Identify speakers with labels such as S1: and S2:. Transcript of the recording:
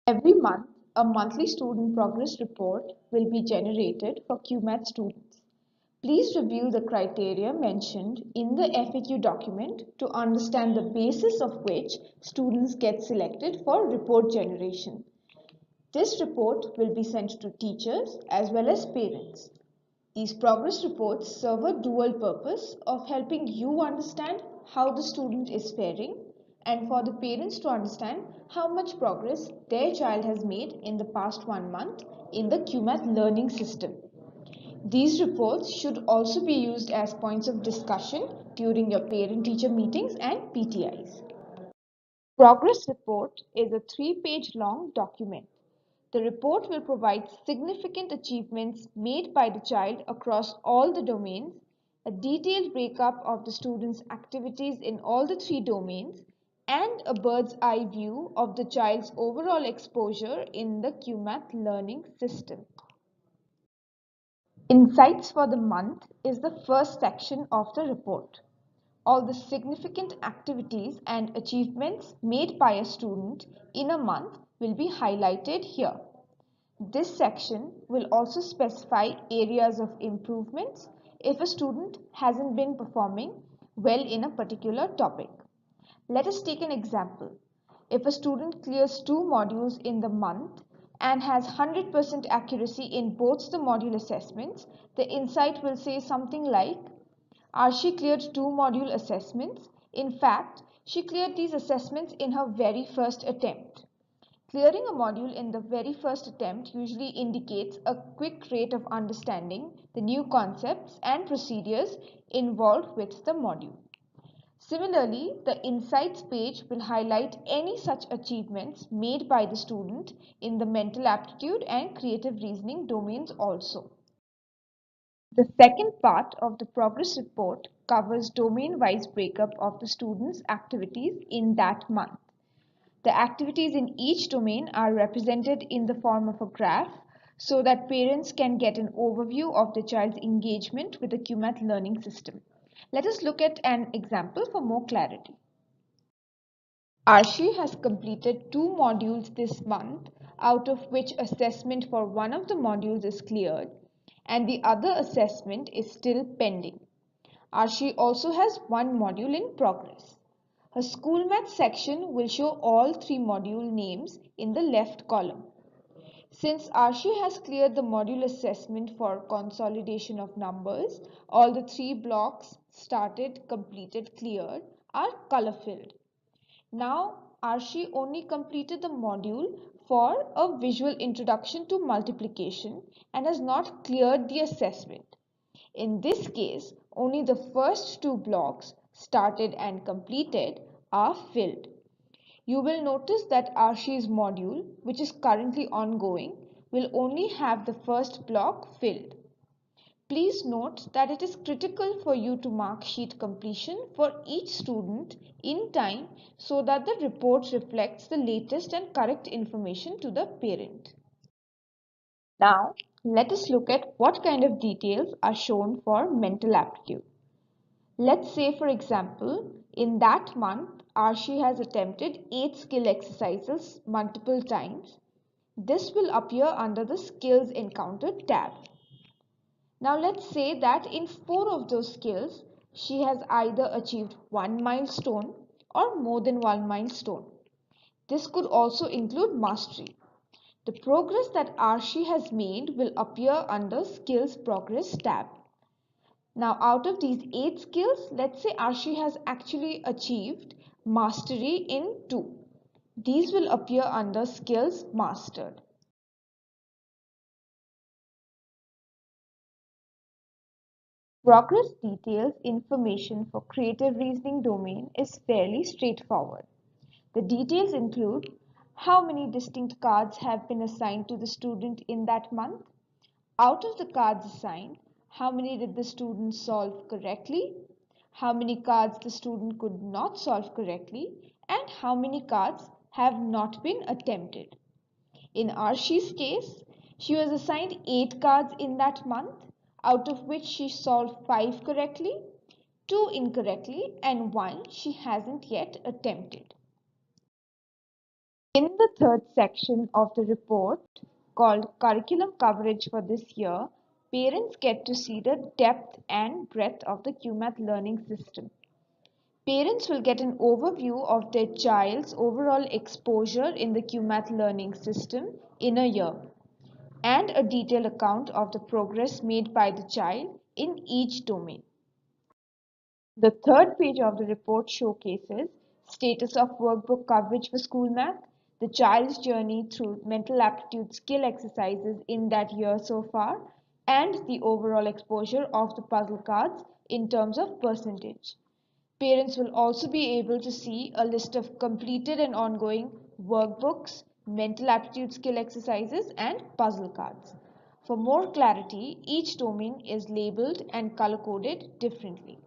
S1: Every month, a monthly student progress report will be generated for Cuemath students. Please review the criteria mentioned in the FAQ document to understand the basis of which students get selected for report generation. This report will be sent to teachers as well as parents. These progress reports serve a dual purpose of helping you understand how the student is faring and for the parents to understand how much progress their child has made in the past 1 month in the Cuemath learning system. These reports should also be used as points of discussion during your parent-teacher meetings and PTIs. Progress report is a 3-page long document. The report will provide significant achievements made by the child across all the domains, a detailed breakup of the student's activities in all the 3 domains, and a bird's eye view of the child's overall exposure in the Cuemath learning system. Insights for the month is the first section of the report. All the significant activities and achievements made by a student in a month will be highlighted here. This section will also specify areas of improvements if a student hasn't been performing well in a particular topic. Let us take an example. If a student clears 2 modules in the month and has 100% accuracy in both the module assessments, the insight will say something like, Arshi cleared 2 module assessments. In fact, she cleared these assessments in her very first attempt. Clearing a module in the very first attempt usually indicates a quick rate of understanding the new concepts and procedures involved with the module. Similarly, the Insights page will highlight any such achievements made by the student in the mental aptitude and creative reasoning domains also. The second part of the progress report covers domain-wise breakup of the students' activities in that month. The activities in each domain are represented in the form of a graph so that parents can get an overview of the child's engagement with the Cuemath learning system. Let us look at an example for more clarity. Arshi has completed 2 modules this month, out of which assessment for one of the modules is cleared and the other assessment is still pending. Arshi also has 1 module in progress. Her school math section will show all 3 module names in the left column. Since Arshi has cleared the module assessment for consolidation of numbers, all the 3 blocks started, completed, cleared are color filled. Now Arshi only completed the module for a visual introduction to multiplication and has not cleared the assessment. In this case, only the first 2 blocks, started and completed, are filled. You will notice that Arshi's module, which is currently ongoing, will only have the first block filled. Please note that it is critical for you to mark sheet completion for each student in time so that the report reflects the latest and correct information to the parent. Now, let us look at what kind of details are shown for mental aptitude. Let's say, for example, in that month, Arshi has attempted 8 skill exercises multiple times. This will appear under the Skills Encountered tab. Now, let's say that in 4 of those skills, she has either achieved 1 milestone or more than 1 milestone. This could also include mastery. The progress that Arshi has made will appear under Skills Progress tab. Now, out of these 8 skills, let's say Arshi has actually achieved mastery in 2. These will appear under Skills Mastered. Progress details information for creative reasoning domain is fairly straightforward. The details include how many distinct cards have been assigned to the student in that month. Out of the cards assigned, how many did the student solve correctly? How many cards the student could not solve correctly? And how many cards have not been attempted? In Arshi's case, she was assigned 8 cards in that month, out of which she solved 5 correctly, 2 incorrectly, and 1 she hasn't yet attempted. In the third section of the report, called Curriculum Coverage for this year, parents get to see the depth and breadth of the Cuemath learning system. Parents will get an overview of their child's overall exposure in the Cuemath learning system in a year, and a detailed account of the progress made by the child in each domain. The third page of the report showcases status of workbook coverage for school math, the child's journey through mental aptitude skill exercises in that year so far, and the overall exposure of the puzzle cards in terms of percentage. Parents will also be able to see a list of completed and ongoing workbooks, mental aptitude skill exercises, and puzzle cards. For more clarity, each domain is labeled and color coded differently.